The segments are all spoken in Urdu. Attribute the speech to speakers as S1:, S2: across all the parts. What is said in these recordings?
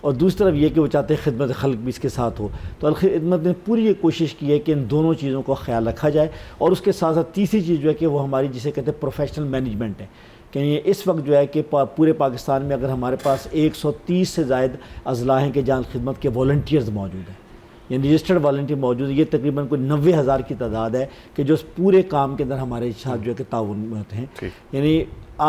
S1: اور دوسری طرف یہ کہ وہ چاہتے ہیں خدمت خلق بھی اس کے ساتھ ہو. تو الخدمت نے پوری یہ کوشش کی ہے کہ ان دونوں چیزوں کا خیال رکھا جائے. اور اس کے ساتھ ساتھ تیسری چیز جو ہے کہ وہ ہماری جسے کہتے ہیں پروفیشنل مینجمنٹ ہے. کہ اس وقت جو ہے کہ پورے پاکستان میں اگر ہمارے پاس 130 سے زائد اضلاع ہیں کہ جہاں خدمت کے والنٹیئرز موجود ہیں، یعنی رجسٹرڈ والنٹیئر موجود ہے. یہ تقریباً کوئی 90,000 کی تعداد ہے کہ جو اس پورے کام کے اندر ہمارے ساتھ جو ہے کہ تعاون میں ہوتے ہیں. یعنی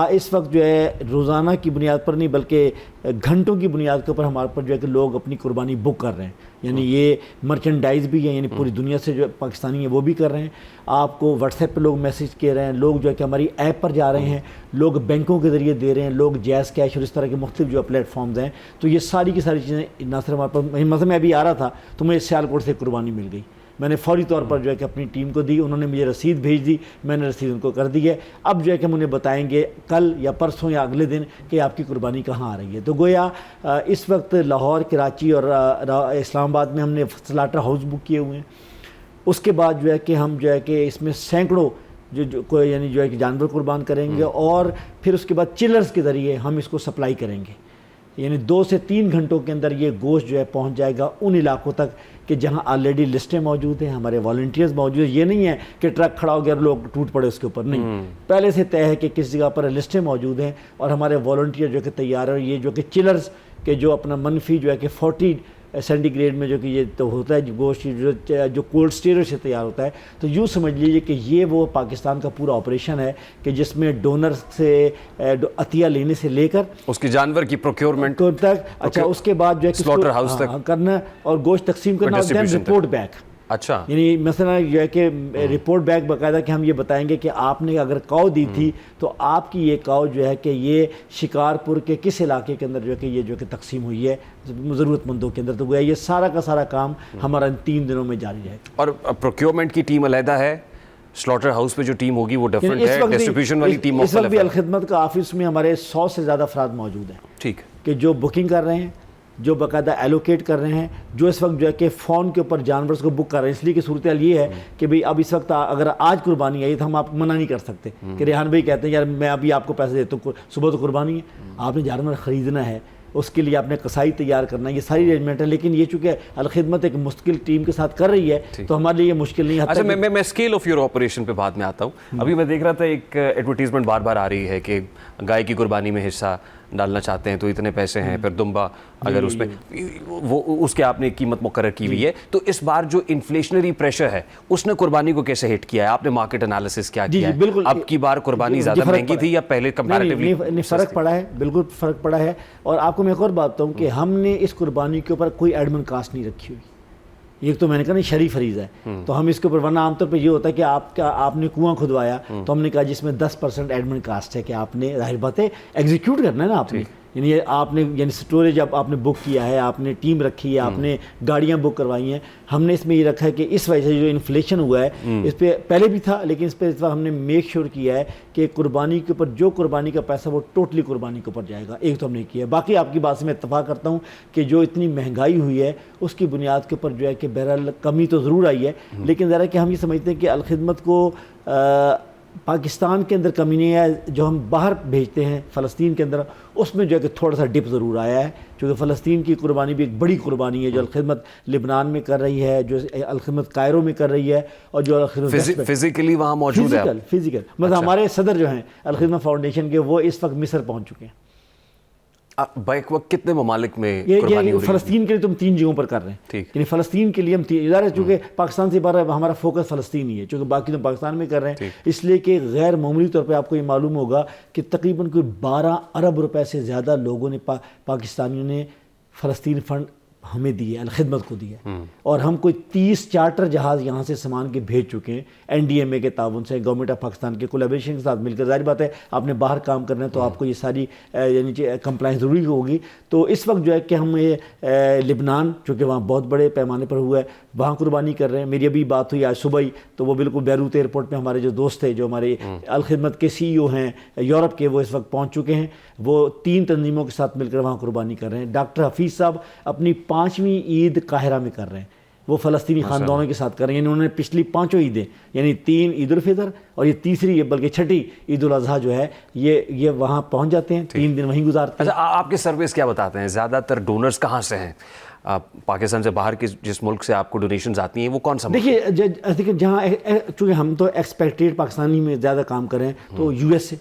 S1: اس وقت جو ہے روزانہ کی بنیاد پر نہیں بلکہ گھنٹوں کی بنیاد کے اوپر ہمارے پر جو ہے کہ لوگ اپنی قربانی بک کر رہے ہیں. یعنی یہ مرچنڈائز بھی ہے، یعنی پوری دنیا سے جو پاکستانی ہیں وہ بھی کر رہے ہیں. آپ کو واٹس ایپ پہ لوگ میسیج کر رہے ہیں، لوگ جو ہے کہ ہماری ایپ پر جا رہے ہیں، لوگ بینکوں کے ذریعے دے رہے ہیں، لوگ جیز کیش اور اس طرح کے مختلف جو پلیٹ فارمز ہیں. تو یہ ساری کی ساری چیزیں نہ صرف ہمارے پر، مثلا میں ابھی آ رہا تھا تو مجھے سیالکوٹ سے قربانی مل گئی. میں نے فوری طور پر جو ہے کہ اپنی ٹیم کو دی، انہوں نے مجھے رسید بھیج دی، میں نے رسید ان کو کر دی ہے. اب جو ہے کہ ہم انہیں بتائیں گے کل یا پرسوں یا اگلے دن کہ آپ کی قربانی کہاں آ رہی ہے. تو گویا اس وقت لاہور، کراچی اور اسلام آباد میں ہم نے سلاٹر ہاؤس بک کیے ہوئے ہیں. اس کے بعد جو ہے کہ ہم جو ہے کہ اس میں سینکڑوں یعنی جو ہے کہ جانور قربان کریں گے، اور پھر اس کے بعد چلرز کے ذریعے ہم اس کو سپلائی کریں گے. یعنی 2 سے 3 گھنٹوں کے اندر یہ گوشت جو ہے پہنچ جائے گا ان علاقوں تک کہ جہاں آلریڈی لسٹیں موجود ہیں، ہمارے والنٹیئرز موجود ہیں. یہ نہیں ہے کہ ٹرک کھڑا ہو گیا اور لوگ ٹوٹ پڑے اس کے اوپر، نہیں. پہلے سے طے ہے کہ کس جگہ پر لسٹیں موجود ہیں اور ہمارے والنٹیئر جو کہ تیار ہے. اور یہ جو کہ چلرز کے جو اپنا منفی جو ہے کہ 40 سینٹی گریڈ میں جو کہ یہ تو ہوتا ہے گوشت جو کولڈ اسٹوریج سے تیار ہوتا ہے. تو یوں سمجھ لیجیے کہ یہ وہ پاکستان کا پورا آپریشن ہے کہ جس میں ڈونر سے عطیہ لینے سے لے کر
S2: اس کی جانور کی پروکیورمنٹ
S1: تک، اچھا اس کے بعد جو ہے
S2: سلاٹر ہاؤس تک
S1: کرنا اور گوشت تقسیم کرنا، دین رپورٹ بیک.
S2: اچھا،
S1: یعنی مثلا جو ہے کہ رپورٹ بیک باقاعدہ کہ ہم یہ بتائیں گے کہ آپ نے اگر کاؤ دی تھی تو آپ کی یہ کاؤ جو ہے کہ یہ شکارپور کے کس علاقے کے اندر جو ہے کہ یہ جو کہ تقسیم ہوئی ہے ضرورت مندوں کے اندر. تو گویا یہ سارا کا سارا کام ہمارا ان 3 دنوں میں جاری رہے گا.
S2: اور پروکیورمنٹ کی ٹیم علیحدہ ہے، سلاٹر ہاؤس پہ جو ٹیم ہوگی وہ ڈیفرنٹ ہے، ڈسٹریبیوشن والی ٹیم
S1: اس وقت
S2: مختلف
S1: بھی
S2: ہے.
S1: الخدمت کا آفس میں ہمارے 100 سے زیادہ افراد موجود ہیں،
S2: ٹھیک،
S1: کہ جو بکنگ کر رہے ہیں، جو باقاعدہ ایلوکیٹ کر رہے ہیں، جو اس وقت جو ہے کہ فون کے اوپر جانورز کو بک کر رہے ہیں. اس لیے کہ صورتحال یہ ہے کہ بھئی اب اس وقت اگر آج قربانی آئی تو ہم آپ کو منع نہیں کر سکتے کہ ریحان بھائی کہتے ہیں یار میں ابھی آپ کو پیسے دیتا ہوں، صبح تو قربانی ہے، آپ نے جانور خریدنا ہے، اس کے لیے آپ نے قصائی تیار کرنا ہے، یہ ساری ارینجمنٹ ہے. لیکن یہ چونکہ الخدمت ایک مستقل ٹیم کے ساتھ کر رہی ہے تو ہمارے لیے یہ مشکل نہیں ہے.
S2: اچھا، میں اسکیل آف یور آپریشن پہ بعد میں آتا ہوں. ابھی میں دیکھ رہا تھا ایک ایڈورٹیزمنٹ بار بار آ رہی ہے کہ گائے کی قربانی میں حصہ ڈالنا چاہتے ہیں تو اتنے پیسے ہیں، پھر دمبا اگر اس میں وہ اس کے آپ نے قیمت مقرر کی ہوئی ہے. تو اس بار جو انفلیشنری پریشر ہے اس نے قربانی کو کیسے ہٹ کیا ہے؟ آپ نے مارکیٹ انالیسس کیا کیا ہے؟ اب کی بار قربانی زیادہ مہنگی تھی یا پہلے کمپیریٹیولی؟
S1: فرق پڑا ہے، بالکل فرق پڑا ہے. اور آپ کو میں ایک اور بات بتاؤں کہ ہم نے اس قربانی کے اوپر کوئی ایڈمن کاسٹ نہیں رکھی ہوئی. یہ تو میں نے کہا نہیں شرعی فریضہ ہے تو ہم اس کے اوپر، ورنہ عام طور پہ یہ ہوتا ہے کہ آپ نے کنواں کھدوایا تو ہم نے کہا جس میں 10% ایڈمن کاسٹ ہے کہ آپ نے ظاہر بات ہے ایگزیکیوٹ کرنا ہے نا آپ نے. یعنی آپ نے یعنی سٹوریج اب آپ نے بک کیا ہے، آپ نے ٹیم رکھی ہے، آپ نے گاڑیاں بک کروائی ہیں. ہم نے اس میں یہ رکھا ہے کہ اس وجہ سے جو انفلیشن ہوا ہے اس پہ پہلے بھی تھا لیکن اس پہ اس بار ہم نے میک شیور کیا ہے کہ قربانی کے اوپر جو قربانی کا پیسہ وہ ٹوٹلی قربانی کے اوپر جائے گا. ایک تو ہم نے کیا ہے. باقی آپ کی بات سے میں اتفاق کرتا ہوں کہ جو اتنی مہنگائی ہوئی ہے اس کی بنیاد کے اوپر جو ہے کہ بہرحال کمی تو ضرور آئی ہے، لیکن ذرا کہ ہم یہ سمجھتے ہیں کہ الخدمت کو پاکستان کے اندر کمی نہیں ہے. جو ہم باہر بھیجتے ہیں فلسطین کے اندر اس میں جو ہے کہ تھوڑا سا ڈپ ضرور آیا ہے، کیونکہ فلسطین کی قربانی بھی ایک بڑی قربانی ہے جو الخدمت لبنان میں کر رہی ہے، جو الخدمت کائرو میں کر رہی ہے، اور جو الخدمت
S2: فزیکلی وہاں موجود ہے.
S1: فزیکل مطلب ہمارے صدر جو ہیں الخدمت فاؤنڈیشن کے وہ اس وقت مصر پہنچ چکے ہیں.
S2: بیک وقت کتنے ممالک میں قربانی ہو رہی ہے؟
S1: فلسطین کے لیے تم 3 جگہوں پر کر رہے ہیں. یعنی فلسطین کے لیے ہم ادارے چونکہ پاکستان سے باہر ہمارا فوکس فلسطین ہی ہے، چونکہ باقی تو پاکستان میں کر رہے ہیں. اس لیے کہ غیر معمولی طور پہ آپ کو یہ معلوم ہوگا کہ تقریباً کوئی 12 ارب روپے سے زیادہ لوگوں نے پاکستانیوں نے فلسطین فنڈ ہمیں دی ہے، الخدمت کو دی ہے. اور ہم کوئی 30 چارٹر جہاز یہاں سے سامان کے بھیج چکے ہیں NDMA کے تعاون سے، گورنمنٹ آف پاکستان کے کولیبریشن کے ساتھ مل کر. ظاہر بات ہے آپ نے باہر کام کرنا ہے تو آپ کو یہ ساری یعنی کمپلائنس ضروری ہوگی. تو اس وقت جو ہے کہ ہم لبنان چونکہ وہاں بہت بڑے پیمانے پر ہوا ہے وہاں قربانی کر رہے ہیں. میری ابھی بات ہوئی آج صبح ہی تو وہ بالکل بیروت ایئرپورٹ پہ ہمارے جو دوست تھے جو ہمارے الخدمت کے CEO ہیں یورپ کے، وہ اس وقت پہنچ چکے ہیں. وہ 3 تنظیموں کے ساتھ مل کر وہاں قربانی کر رہے ہیں. ڈاکٹر حفیظ صاحب اپنی 5ویں عید قاہرہ میں کر رہے ہیں. وہ فلسطینی خاندانوں کے ساتھ کر رہے ہیں. یعنی انہوں نے پچھلی 5 عیدیں یعنی 3 عید الفطر اور یہ تیسری بلکہ چھٹی عید الاضحیٰ جو ہے یہ وہاں پہنچ جاتے ہیں, 3 دن وہیں گزارتے ہیں.
S2: اچھا, آپ کے سروس کیا بتاتے ہیں زیادہ تر ڈونرز کہاں سے ہیں؟ پاکستان سے باہر کے جس ملک سے آپ کو ڈونیشنز آتی ہیں وہ کون سا؟
S1: دیکھیے جہاں چونکہ ہم تو ایکسپیکٹریٹ پاکستانی میں زیادہ کام کریں تو یو ایس سے,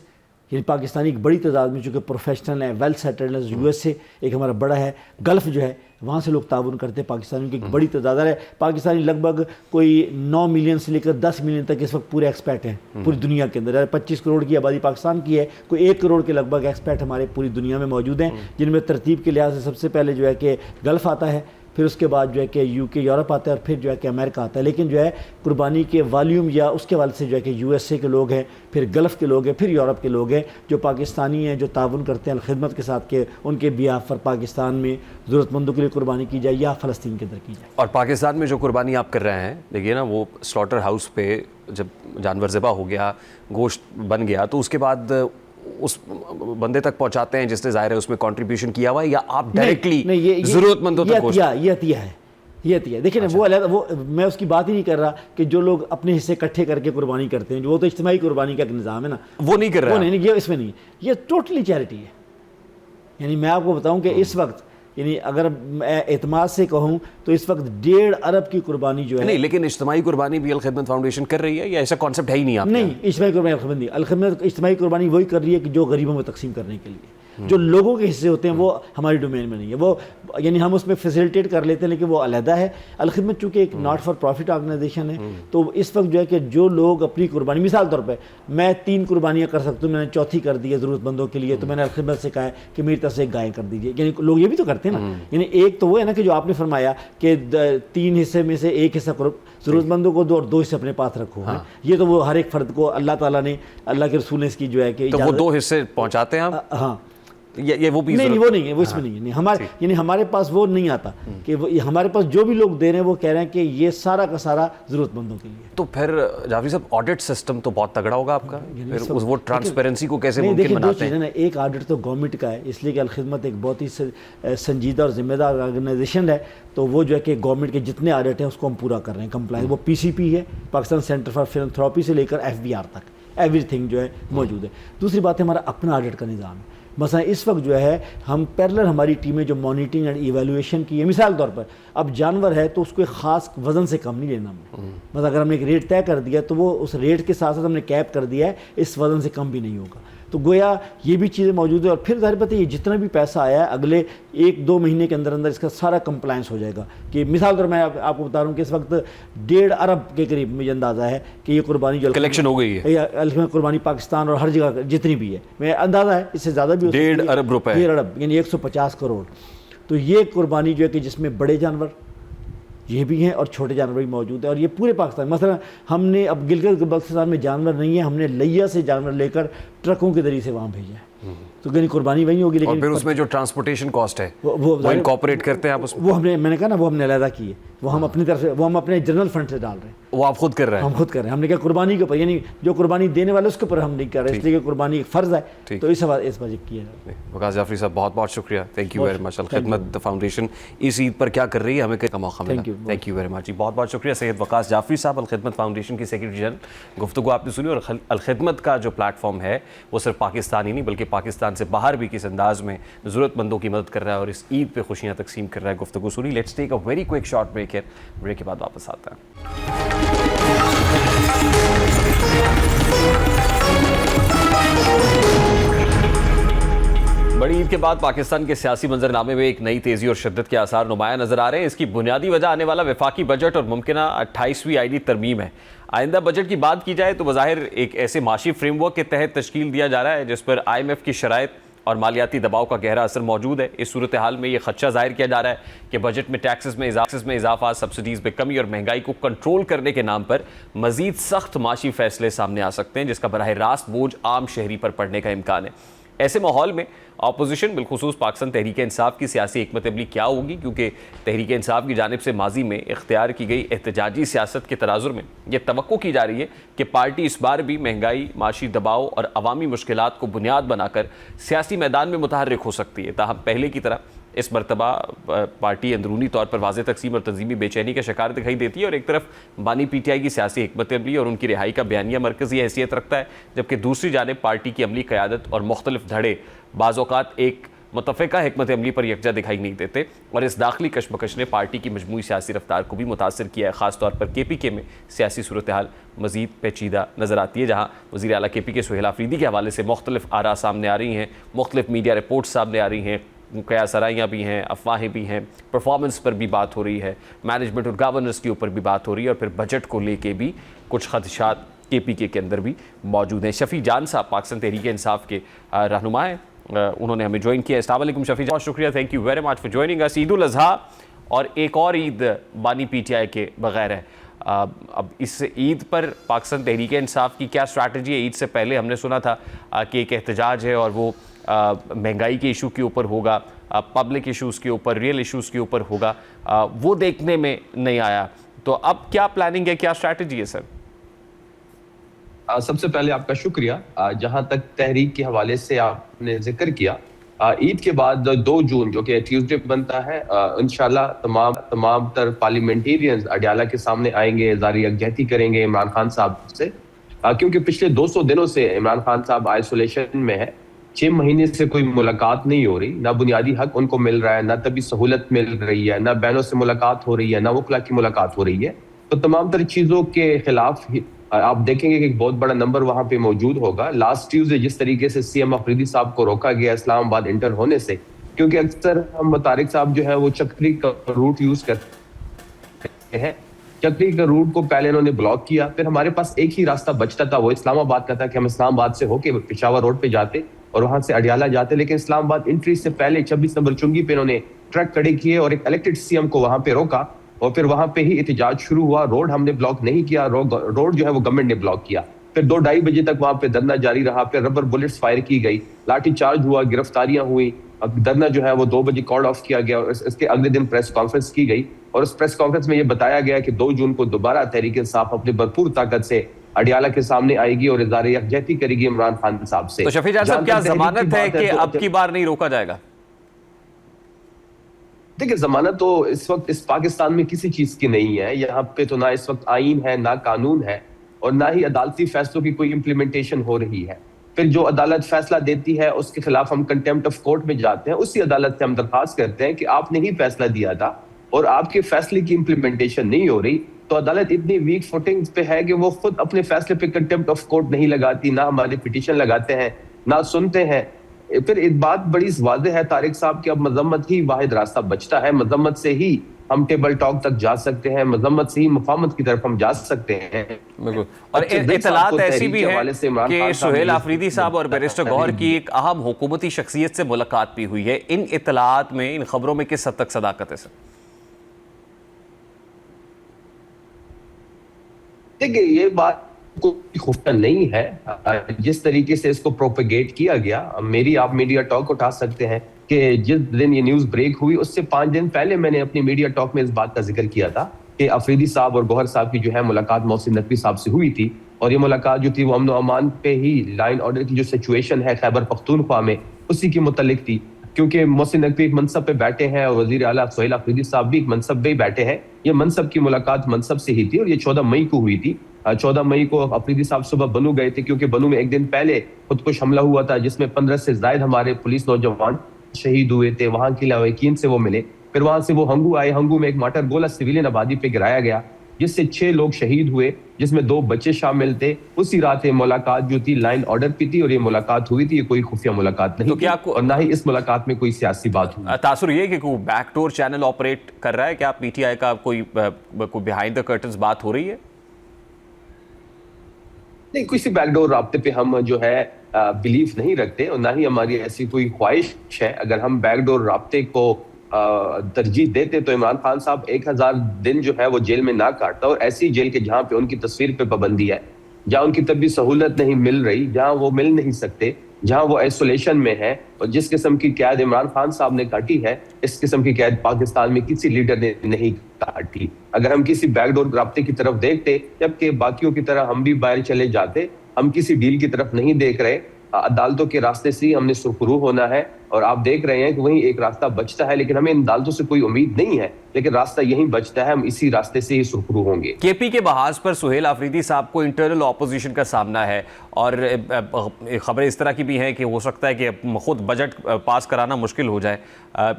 S1: یعنی پاکستانی ایک بڑی تعداد میں چونکہ پروفیشنل ہیں, ویل سیٹلڈ ہیں. یو ایس سے ایک ہمارا بڑا ہے, گلف جو ہے وہاں سے لوگ تعاون کرتے ہیں. پاکستانیوں کی ایک بڑی تعداد ہے. پاکستانی لگ بھگ کوئی 9 ملین سے لے کر 10 ملین تک اس وقت پورے ایکسپیٹ ہیں پوری دنیا کے اندر. 25 کروڑ کی آبادی پاکستان کی ہے, کوئی 1 کروڑ کے لگ بھگ ایکسپیٹ ہمارے پوری دنیا میں موجود ہیں, جن میں ترتیب کے لحاظ سے سب سے پہلے جو ہے کہ گلف آتا ہے, پھر اس کے بعد جو ہے کہ یو کے یورپ آتا ہے, اور پھر جو ہے کہ امریکہ آتا ہے. لیکن جو ہے قربانی کے والیوم یا اس کے حوالے سے جو ہے کہ یو ایس اے کے لوگ ہیں, پھر گلف کے لوگ ہیں, پھر یورپ کے لوگ ہیں جو پاکستانی ہیں, جو تعاون کرتے ہیں الخدمت کے ساتھ کہ ان کے بیہاف پر پاکستان میں ضرورت مندوں کے لیے قربانی کی جائے یا فلسطین کے اندر کی جائے.
S2: اور پاکستان میں جو قربانی آپ کر رہے ہیں, دیکھیے نا, وہ سلاٹر ہاؤس پہ جب جانور ذبح ہو گیا, گوشت بن گیا, تو اس کے بعد اس بندے تک پہنچاتے ہیں جس نے ظاہر ہے اس میں کنٹریبیوشن کیا ہوا ہے, یا آپ ڈائریکٹلی ضرورت مندوں تک پہنچتے ہیں؟
S1: یہ عطیہ ہے, یہ عطیہ ہے. دیکھیں نا, وہ علیحدہ, وہ میں اس کی بات ہی نہیں کر رہا کہ جو لوگ اپنے حصے اکٹھے کر کے قربانی کرتے ہیں, جو وہ تو اجتماعی قربانی کا ایک نظام ہے نا,
S2: وہ نہیں کر رہا,
S1: وہ نہیں, یہ اس میں نہیں, یہ ٹوٹلی چیریٹی ہے. یعنی میں آپ کو بتاؤں کہ اس وقت یعنی اگر میں اعتماد سے کہوں تو اس وقت 1.5 ارب کی قربانی جو ہے,
S2: نہیں, لیکن اجتماعی قربانی بھی الخدمت فاؤنڈیشن کر رہی ہے, یا ایسا کانسیپٹ ہے ہی نہیں آپ؟
S1: نہیں, اجتماعی قربانی الخدمت نہیں. الخدمت اجتماعی قربانی وہی کر رہی ہے کہ جو غریبوں میں تقسیم کرنے کے لیے, جو لوگوں کے حصے ہوتے ہیں وہ ہماری ڈومین میں نہیں ہے. وہ یعنی ہم اس میں فیسیلیٹیٹ کر لیتے ہیں, لیکن وہ علیحدہ ہے. الخدمت چونکہ ایک ناٹ فار پروفٹ آرگنائزیشن ہے, تو اس وقت جو ہے کہ جو لوگ اپنی قربانی, مثال طور پہ میں 3 قربانیاں کر سکتا ہوں, میں نے چوتھی کر دی ہے ضرورت مندوں کے لیے, تو میں نے الخدمت سے کہا ہے کہ میری طرف سے ایک گائے کر دیجیے. یعنی لوگ یہ بھی تو کرتے ہیں نا. یعنی ایک تو وہ ہے نا کہ جو آپ نے فرمایا کہ 3 حصے میں سے 1 حصہ ضرورت مندوں کو دو اور 2 حصے اپنے پاس رکھو. یہ تو وہ ہر ایک فرد کو اللہ تعالیٰ نے, اللہ کے رسول نے اس کی جو ہے کہ,
S2: تو وہ 2 حصے پہنچاتے ہیں آپ؟
S1: ہاں,
S2: یہ وہ بھی
S1: نہیں, وہ نہیں ہے, وہ اس میں نہیں ہے. یعنی ہمارے پاس وہ نہیں آتا کہ ہمارے پاس جو بھی لوگ دے رہے ہیں وہ کہہ رہے ہیں کہ یہ سارا کا سارا ضرورت مندوں کے لیے.
S2: تو پھر جعفری صاحب آڈٹ سسٹم تو بہت تگڑا ہوگا آپ کا, پھر وہ ٹرانسپیرنسی کو کیسے ممکن بناتے ہیں؟
S1: ایک آڈٹ تو گورنمنٹ کا ہے, اس لیے کہ الخدمت ایک بہت ہی سنجیدہ اور ذمہ دار آرگنائزیشن ہے, تو وہ جو ہے کہ گورنمنٹ کے جتنے آڈٹ ہیں اس کو ہم پورا کر رہے ہیں, کمپلائنس. وہ PCP ہے, پاکستان سینٹر فار فلانتھراپی سے لے کر FBR تک ایوری تھنگ جو ہے موجود ہے. دوسری بات ہے ہمارا اپنا آڈٹ کا نظام ہے. مثلا اس وقت جو ہے ہم پیرلر ہماری ٹیمیں جو مانیٹرنگ اینڈ ایویلویشن کی ہے, مثال طور پر اب جانور ہے تو اس کو ایک خاص وزن سے کم نہیں لینا ہمیں. مثلا اگر ہم نے ایک ریٹ طے کر دیا تو وہ اس ریٹ کے ساتھ ساتھ ہم نے کیپ کر دیا ہے, اس وزن سے کم بھی نہیں ہوگا. تو گویا یہ بھی چیزیں موجود ہیں. اور پھر ظاہر بات ہے یہ جتنا بھی پیسہ آیا ہے اگلے 1-2 مہینے کے اندر اندر اس کا سارا کمپلائنس ہو جائے گا. کہ مثال طور میں آپ کو بتا رہا ہوں کہ اس وقت 1.5 ارب کے قریب مجھے اندازہ ہے کہ یہ قربانی جو
S2: کلیکشن ہو گئی ہے,
S1: قربانی پاکستان اور ہر جگہ جتنی بھی ہے, میں اندازہ ہے اس سے زیادہ بھی
S2: 1.5 ارب روپے,
S1: 1.5 ارب یعنی 150 کروڑ. تو یہ قربانی جو ہے کہ جس میں بڑے جانور یہ بھی ہیں اور چھوٹے جانور بھی موجود ہیں, اور یہ پورے پاکستان. مثلا ہم نے اب گلگت بلتستان میں جانور نہیں ہے, ہم نے لیا سے جانور لے کر ٹرکوں کے ذریعے سے وہاں بھیجا ہے, تو یعنی قربانی وہیں ہوگی. لیکن
S2: پھر اس میں جو ٹرانسپورٹیشن کاسٹ ہے وہ انکارپوریٹ کرتے ہیں آپ اس میں؟
S1: وہ ہم نے, میں نے کہا نا, وہ ہم نے علیحدہ کی ہے, وہ ہم اپنی طرف سے, وہ ہم اپنے جنرل فنڈ سے ڈال رہے ہیں.
S2: وہ آپ خود کر رہے ہیں؟
S1: ہم خود کر رہے ہیں. ہم نے کہا قربانی کے اوپر, یعنی جو قربانی دینے والے اس کے اوپر ہم نہیں کر رہے, اس لیے کہ قربانی ایک فرض ہے, تو اس وجہ کیا ہے.
S2: وقاص جعفری صاحب بہت بہت شکریہ, thank you very much. Al-Khidmat foundation اس عید پر کیا کر رہی ہے, ہمیں کا موقع ملا. Thank you very much. بہت بہت شکریہ سید وقاص جعفری صاحب, الخدمت فاؤنڈیشن کی سیکرٹری جنرل. گفتگو آپ نے سنی, اور الخدمت کا جو پلیٹ فارم ہے وہ صرف پاکستان ہی نہیں بلکہ پاکستان سے باہر بھی کس انداز میں ضرورت مندوں کی مدد کر رہا ہے اور اس عید پہ خوشیاں تقسیم کر رہا ہے. گفتگو سنی. Let's take a very quick short break ہے, بریک کے بعد واپس آتا ہے. بڑی عید کے بعد پاکستان کے سیاسی منظرنامے میں ایک نئی تیزی اور شدت کے آثار نمایاں نظر آ رہے ہیں. اس کی بنیادی وجہ آنے والا وفاقی بجٹ اور ممکنہ 28ویں آئینی ترمیم ہے. آئندہ بجٹ کی بات کی جائے تو بظاہر ایک ایسے معاشی فریم ورک کے تحت تشکیل دیا جا رہا ہے جس پر IMF کی شرائط اور مالیاتی دباؤ کا گہرا اثر موجود ہے. اس صورتحال میں یہ خدشہ ظاہر کیا جا رہا ہے کہ بجٹ میں ٹیکسز میں اضافہ, سبسڈیز میں کمی اور مہنگائی کو کنٹرول کرنے کے نام پر مزید سخت معاشی فیصلے سامنے آ سکتے ہیں جس کا براہ راست بوجھ عام شہری پر پڑنے کا امکان ہے. ایسے ماحول میں اپوزیشن بالخصوص پاکستان تحریک انصاف کی سیاسی حکمت عملی کیا ہوگی, کیونکہ تحریک انصاف کی جانب سے ماضی میں اختیار کی گئی احتجاجی سیاست کے تناظر میں یہ توقع کی جا رہی ہے کہ پارٹی اس بار بھی مہنگائی, معاشی دباؤ اور عوامی مشکلات کو بنیاد بنا کر سیاسی میدان میں متحرک ہو سکتی ہے. تاہم پہلے کی طرح اس مرتبہ پارٹی اندرونی طور پر واضح تقسیم اور تنظیمی بے چینی کا شکار دکھائی دیتی ہے، اور ایک طرف بانی پی ٹی آئی کی سیاسی حکمت عملی اور ان کی رہائی کا بیانیہ مرکزی حیثیت رکھتا ہے، جبکہ دوسری جانب پارٹی کی عملی قیادت اور مختلف دھڑے بعض اوقات ایک متفقہ حکمت عملی پر یکجا دکھائی نہیں دیتے، اور اس داخلی کشمکش نے پارٹی کی مجموعی سیاسی رفتار کو بھی متاثر کیا ہے۔ خاص طور پر کے پی کے میں سیاسی صورتحال مزید پیچیدہ نظر آتی ہے، جہاں وزیر اعلیٰ کے پی کے سہیل آفریدی کے حوالے سے مختلف آراء سامنے آ رہی ہیں، مختلف میڈیا رپورٹس سامنے آ رہی ہیں، قیاس آرائیاں بھی ہیں، افواہیں بھی ہیں، پرفارمنس پر بھی بات ہو رہی ہے، مینجمنٹ اور گورننس کے اوپر بھی بات ہو رہی ہے، اور پھر بجٹ کو لے کے بھی کچھ خدشات کے پی کے اندر بھی موجود ہیں۔ شفیع جان صاحب پاکستان تحریک انصاف کے رہنما ہیں، انہوں نے ہمیں جوائن کیا۔ السلام علیکم شفیع جان، بہت شکریہ، thank you very much for joining اس۔ عید الاضحیٰ اور ایک اور عید بانی پی ٹی آئی کے بغیر ہے، اب اس عید پر پاکستان تحریک انصاف کی کیا اسٹریٹجی ہے؟ عید سے پہلے ہم نے سنا تھا کہ ایک احتجاج ہے اور وہ مہنگائی کے ایشو کے اوپر ہوگا، پبلک ایشوز کے اوپر، ریئل ایشوز کے اوپر ہوگا، وہ دیکھنے میں نہیں آیا، تو اب کیا پلاننگ ہے، کیا اسٹریٹجی ہے سر؟
S3: سب سے پہلے آپ کا شکریہ۔ جہاں تک تحریک کے حوالے سے آپ نے ذکر کیا، عید کے بعد 2 جون جو کہ ٹیوزڈے بنتا ہے، انشاءاللہ تمام تر پارلیمنٹیرینز اڈیالہ کے سامنے آئیں گے، اظہار یکجہتی کریں گے عمران خان صاحب سے، کیونکہ پچھلے 200 دنوں سے عمران خان صاحب آئسولیشن میں ہے، 6 مہینے سے کوئی ملاقات نہیں ہو رہی، نہ بنیادی حق ان کو مل رہا ہے، نہ طبی سہولت مل رہی ہے، نہ بہنوں سے ملاقات ہو رہی ہے، نہ وکلا کی ملاقات ہو رہی ہے۔ تو تمام تر چیزوں کے خلاف آپ دیکھیں گے کہ ایک بہت بڑا نمبر وہاں پہ موجود ہوگا۔ لاسٹ ٹیوزڈے جس طریقے سے سی ایم آفریدی صاحب کو روکا گیا اسلام آباد انٹر ہونے سے، کیونکہ اکثر ہم طارق صاحب جو ہے وہ چکری کا روٹ یوز کرتے ہیں، چکری کا روٹ کو پہلے انہوں نے بلاک کیا، پھر ہمارے پاس ایک ہی راستہ بچتا تھا، وہ اسلام آباد کا تھا کہ ہم اسلام آباد سے ہو کے پشاور روڈ پہ جاتے اور وہاں سے اڈیالہ جاتے، لیکن اسلام آباد انٹری سے پہلے 26 نمبر چنگی پہ انہوں نے ٹرک کھڑے کیے اور ایک الیکٹڈ سی ایم کو وہاں پہ روکا، اور پھر وہاں پہ ہی احتجاج شروع ہوا۔ روڈ ہم نے بلاک نہیں کیا، روڈ جو ہے وہ گورنمنٹ نے بلاک کیا، پھر 2-2:30 بجے تک وہاں پہ دھرنا جاری رہا، پھر ربر بلٹس فائر کی گئی، لاٹھی چارج ہوا، گرفتاریاں ہوئی، دھرنا جو ہے وہ 2 بجے کال آف کیا گیا، اور اس کے اگلے دن پریس کانفرنس کی گئی، اور اس پریس کانفرنس میں یہ بتایا گیا کہ 2 جون کو دوبارہ تحریک انصاف اپنے بھرپور طاقت سے اڈیالہ کے سامنے آئے گی اور اظہار یکجہتی کرے گی عمران خان صاحب سے۔
S2: تو شفیع جان صاحب، کیا ضمانت ہے کہ اب کی بار نہیں روکا جائے گا؟
S3: دیکھیں، ضمانت تو اس وقت اس پاکستان میں کسی چیز کی نہیں ہے، یہاں پہ تو نہ اس وقت آئین ہے، نہ قانون ہے، اور نہ ہی عدالتی فیصلوں کی کوئی امپلیمنٹیشن ہو رہی ہے۔ پھر جو عدالت فیصلہ دیتی ہے اس کے خلاف ہم کنٹیمپٹ آف کورٹ میں جاتے ہیں، اسی عدالت سے ہم درخواست کرتے ہیں کہ آپ نے ہی فیصلہ دیا تھا اور آپ کے فیصلے کی امپلیمنٹیشن نہیں ہو رہی، تو عدالت اتنی ویک فوٹنگ پہ ہے کہ وہ خود اپنے فیصلے پہ کنٹیمپٹ آف کورٹ نہیں لگاتی، نہ ہمارے پٹیشن لگاتے ہیں، نہ سنتے ہیں۔ پھر ایک بات بڑی واضح ہے طارق صاحب کہ اب مذمت ہی واحد راستہ بچتا ہے، مذمت سے ہی ہم ٹیبل ٹاک تک جا سکتے ہیں، مذمت سے ہی مفاہمت کی طرف ہم جا سکتے ہیں۔
S2: بالکل، اور اطلاعات ایسی بھی ہیں کہ سہیل آفریدی صاحب اور بیرسٹر گوہر کی ایک اہم حکومتی شخصیت سے ملاقات بھی ہوئی ہے، ان اطلاعات میں، ان خبروں میں کس حد تک صداقت ہے سر؟
S3: دیکھیں، یہ بات کوئی خفیہ نہیں ہے، جس طریقے سے اس کو پروپیگیٹ کیا گیا، میری آپ میڈیا ٹاک اٹھا سکتے ہیں کہ جس دن یہ نیوز بریک ہوئی اس سے 5 دن پہلے میں نے اپنی میڈیا ٹاک میں اس بات کا ذکر کیا تھا کہ آفریدی صاحب اور گوہر صاحب کی جو ہے ملاقات محسن نقوی صاحب سے ہوئی تھی، اور یہ ملاقات جو تھی وہ امن و امان پہ ہی، لائن آرڈر کی جو سچویشن ہے خیبر پختونخوا میں، اسی کی متعلق تھی، کیونکہ محسن نقوی ایک منصب پہ بیٹھے ہیں اور وزیر اعلیٰ سہیل آفریدی صاحب بھی ایک منصب پہ ہی بیٹھے ہیں، یہ منصب کی ملاقات منصب سے ہی تھی، اور یہ 14 مئی کو ہوئی تھی۔ 14 مئی کو آفریدی صاحب صبح بنو گئے تھے، کیونکہ بنو میں ایک دن پہلے خودکش حملہ ہوا تھا جس میں 15 سے زائد ہمارے پولیس نوجوان شہید ہوئے تھے، وہاں کے لواحقین سے وہ ملے، پھر وہاں سے وہ ہنگو آئے، ہنگو میں ایک مارٹر گولا سویلین آبادی پہ گرایا گیا جس سے 6 لوگ شہید ہوئے، جس میں 2 بچے شامل تھے۔ اسی رات یہ ملاقات جو تھی لائن آرڈر پہ تھی، اور یہ ملاقات ہوئی تھی، یہ کوئی خفیہ ملاقات نہیں تھی، اور نہ ہی اس ملاقات میں کوئی سیاسی بات ہوئی۔
S2: تاثر یہ کہ کوئی بیک ڈور چینل آپریٹ کر رہا ہے، کیا پی ٹی آئی کا کوئی بیہائنڈ دا کرٹنز بات ہو رہی ہے؟
S3: نہیں، کسی بیک ڈور رابطے پہ ہم جو ہے بلیف نہیں رکھتے، اور نہ ہی ہماری ایسی کوئی خواہش ہے۔ اگر ہم بیک ڈور رابطے کو ترجیح دیتے تو عمران خان صاحب 1000 دن جو ہے وہ جیل میں نہ کاٹتا، اور ایسی جیل کے جہاں پہ ان کی تصویر پہ پابندی ہے، جہاں ان کی طبی سہولت نہیں مل رہی، جہاں وہ مل نہیں سکتے، جہاں وہ آئسولیشن میں ہے، اور جس قسم کی قید عمران خان صاحب نے کاٹی ہے، اس قسم کی قید پاکستان میں کسی لیڈر نے نہیں کاٹی۔ اگر ہم کسی بیک ڈور رابطے کی طرف دیکھتے، جبکہ باقیوں کی طرح ہم بھی باہر چلے جاتے، ہم کسی ڈیل کی طرف نہیں دیکھ رہے، عدالتوں کے راستے سے ہی ہم نے سرخرو ہونا ہے، اور آپ دیکھ رہے ہیں کہ وہیں ایک راستہ بچتا ہے، لیکن ہمیں ان عدالتوں سے کوئی امید نہیں ہے، لیکن راستہ یہیں بچتا ہے، ہم اسی راستے سے ہی سرخرو ہوں گے۔
S2: کے پی کے محاذ پر سہیل آفریدی صاحب کو انٹرنل اپوزیشن کا سامنا ہے، اور خبریں اس طرح کی بھی ہیں کہ ہو سکتا ہے کہ خود بجٹ پاس کرانا مشکل ہو جائے،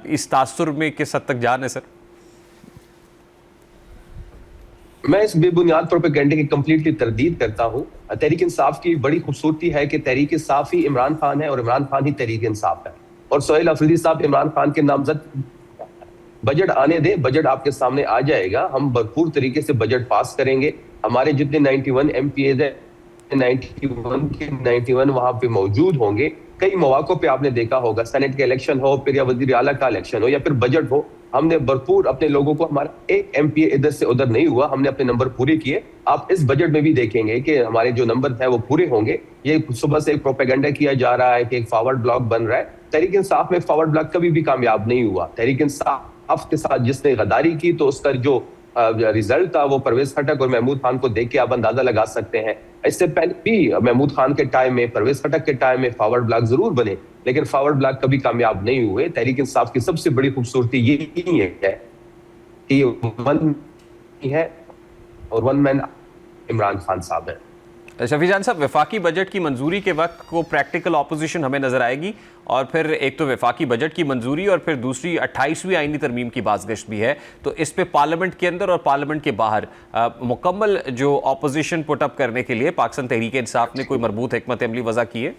S2: اس تاثر میں کس حد تک جان ہے سر؟
S3: میں اس بے بنیاد پروپیگنڈے کی کمپلیٹلی تردید کرتا ہوں۔ تحریک انصاف کی بڑی خوبصورتی ہے کہ تحریک انصاف ہی عمران خان ہے اور عمران خان ہی تحریک انصاف ہے، اور سہیل آفریدی صاحب عمران خان کے نامزد۔ بجٹ آنے دیں، بجٹ آپ کے سامنے آ جائے گا، ہم بھرپور طریقے سے بجٹ پاس کریں گے۔ ہمارے جتنے 91 ایم پی ایز ہیں 91 کے 91 وہاں پہ موجود ہوں گے۔ کئی مواقع پہ آپ نے دیکھا ہوگا، سینٹ کا الیکشن ہو، پھر یا وزیر اعلیٰ کا الیکشن ہو، یا پھر بجٹ ہو، ہم نے بھرپور اپنے لوگوں کو، ہمارا ایک ایم پی اے ادھر سے ادھر نہیں ہوا، ہم نے اپنے نمبر پورے کیے۔ آپ اس بجٹ میں بھی دیکھیں گے کہ ہمارے جو نمبر ہیں وہ پورے ہوں گے۔ یہ صبح سے ایک پروپیگنڈا کیا جا رہا ہے کہ ایک فارورڈ بلاک بن رہا ہے، تحریک انصاف میں فارورڈ بلاک کبھی بھی کامیاب نہیں ہوا۔ تحریک انصاف کے ساتھ جس نے غداری کی تو اس کا جو ریزلٹ تھا وہ پرویز خٹک اور محمود خان کو دیکھ کے آپ اندازہ لگا سکتے ہیں۔ اس سے پہلے بھی محمود خان کے ٹائم میں، پرویز خٹک کے ٹائم میں فارورڈ بلاک ضرور بنے، لیکن فارورڈ بلاک کبھی کامیاب نہیں ہوئے۔ تحریک انصاف کی سب سے بڑی خوبصورتی یہی ہے کہ یہ ون ہے اور ون مین عمران خان صاحب ہے۔
S2: شفیع جان صاحب، وفاقی بجٹ کی منظوری کے وقت کو پریکٹیکل اپوزیشن ہمیں نظر آئے گی، اور پھر ایک تو وفاقی بجٹ کی منظوری اور پھر دوسری 28ویں آئینی ترمیم کی بازگشت بھی ہے، تو اس پہ پارلیمنٹ کے اندر اور پارلیمنٹ کے باہر مکمل جو اپوزیشن پٹ اپ کرنے کے لیے پاکستان تحریک انصاف نے کوئی مربوط حکمت عملی وضع کی ہے؟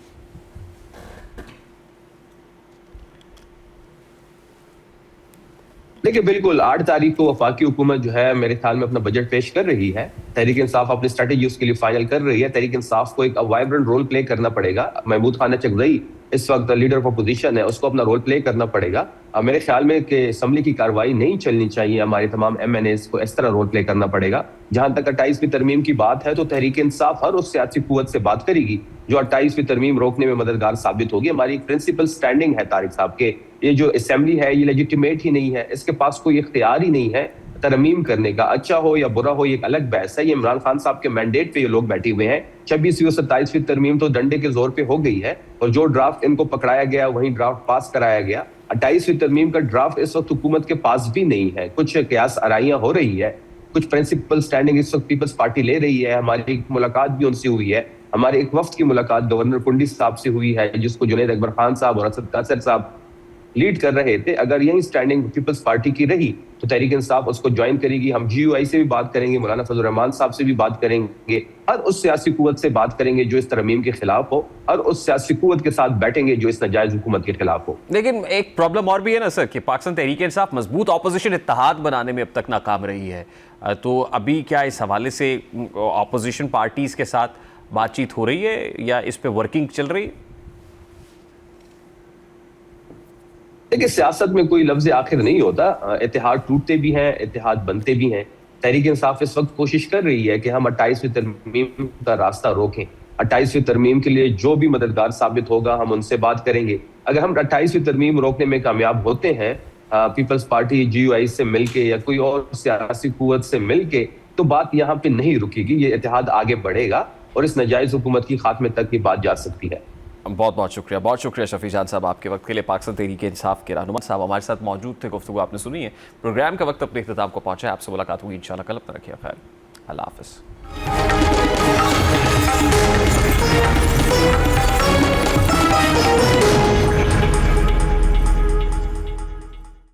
S3: دیکھیں بالکل 8 تاریخ کو وفاقی حکومت جو ہے میرے خیال میں اپنا بجٹ پیش کر رہی ہے۔ تحریک انصاف اپنی اسٹریٹجی اس کے لیے فائنل کر رہی ہے۔ تحریک انصاف کو ایک وائبرنٹ رول پلے کرنا پڑے گا۔ محمود خان چغزئی اس وقت لیڈر آف اپوزیشن ہے، اس کو اپنا رول پلے کرنا پڑے گا۔ میرے خیال میں کہ اسمبلی کی کارروائی نہیں چلنی چاہیے، ہمارے تمام ایم این ایز کو اس طرح رول پلے کرنا پڑے گا۔ جہاں تک 28ویں ترمیم کی بات ہے تو تحریک انصاف ہر اس سیاسی قوت سے بات کرے گی جو 28ویں ترمیم روکنے میں مددگار ثابت ہوگی۔ ہماری پرنسپل سٹینڈنگ ہے طارق صاحب کے یہ جو اسمبلی ہے یہ لیجیٹیمیٹ ہی نہیں ہے، اس کے پاس کوئی اختیار ہی نہیں ہے ترمیم کرنے کا۔ اچھا ہو یا برا ہو یہ ایک الگ بحث ہے، یہ عمران خان صاحب کے مینڈیٹ پہ یہ لوگ بیٹھے ہوئے ہیں۔ 26ویں اور 27ویں ترمیم تو ڈنڈے کے زور پہ ہو گئی ہے، اور جو ڈرافٹ ان کو پکڑایا گیا وہیں ڈرافٹ پاس کرایا گیا۔ 28ویں ترمیم کا ڈرافٹ اس وقت حکومت کے پاس بھی نہیں ہے، کچھ قیاس آرائیاں ہو رہی ہے، کچھ پرنسپل سٹینڈنگ اس وقت پیپلز پارٹی لے رہی ہے۔ ہماری ملاقات بھی ان سے ہوئی ہے، ہمارے ایک وفد کی ملاقات گورنر کنڈی صاحب سے ہوئی ہے جس کو جنید اکبر خان صاحب اور اسد قاصر صاحب لیڈ کر رہے تھے۔ اگر یہی سٹینڈنگ پیپلز پارٹی کی رہی تو تحریک انصاف اس کو جوائن کرے گی۔ ہم جی یو آئی سے بھی بات کریں گے، مولانا فضل الرحمان صاحب سے بھی بات کریں گے، ہر اس سیاسی قوت سے بات کریں گے جو اس ترمیم کے خلاف ہو، ہر اس سیاسی قوت کے ساتھ بیٹھیں گے جو اس ناجائز حکومت کے خلاف ہو۔
S2: لیکن ایک پرابلم اور بھی ہے نا سر کہ پاکستان تحریک انصاف مضبوط اپوزیشن اتحاد بنانے میں اب تک ناکام رہی ہے، تو ابھی کیا اس حوالے سے اپوزیشن پارٹیز کے ساتھ بات چیت ہو رہی ہے یا اس پہ ورکنگ چل رہی ہے؟
S3: دیکھیں سیاست میں کوئی لفظ آخر نہیں ہوتا، اتحاد ٹوٹتے بھی ہیں، اتحاد بنتے بھی ہیں۔ تحریک انصاف اس وقت کوشش کر رہی ہے کہ ہم 28ویں ترمیم کا راستہ روکیں۔ 28ویں ترمیم کے لیے جو بھی مددگار ثابت ہوگا ہم ان سے بات کریں گے۔ اگر ہم 28ویں ترمیم روکنے میں کامیاب ہوتے ہیں پیپلز پارٹی جی یو آئی سے مل کے یا کوئی اور سیاسی قوت سے مل کے، تو بات یہاں پہ نہیں رکے گی، یہ اتحاد آگے بڑھے گا اور اس ناجائز حکومت کی خاتمے تک یہ بات جا سکتی ہے۔
S2: بہت بہت شکریہ شفیع جان صاحب آپ کے وقت کے لیے۔ پاکستان تحریک انصاف کے رہنما صاحب ہمارے ساتھ موجود تھے، گفتگو آپ نے سنی ہے۔ پروگرام کا وقت اپنے اختتام کو پہنچا ہے، آپ سے ملاقات ہوگی انشاءاللہ کل، اپنا رکھیے خیال، اللہ حافظ۔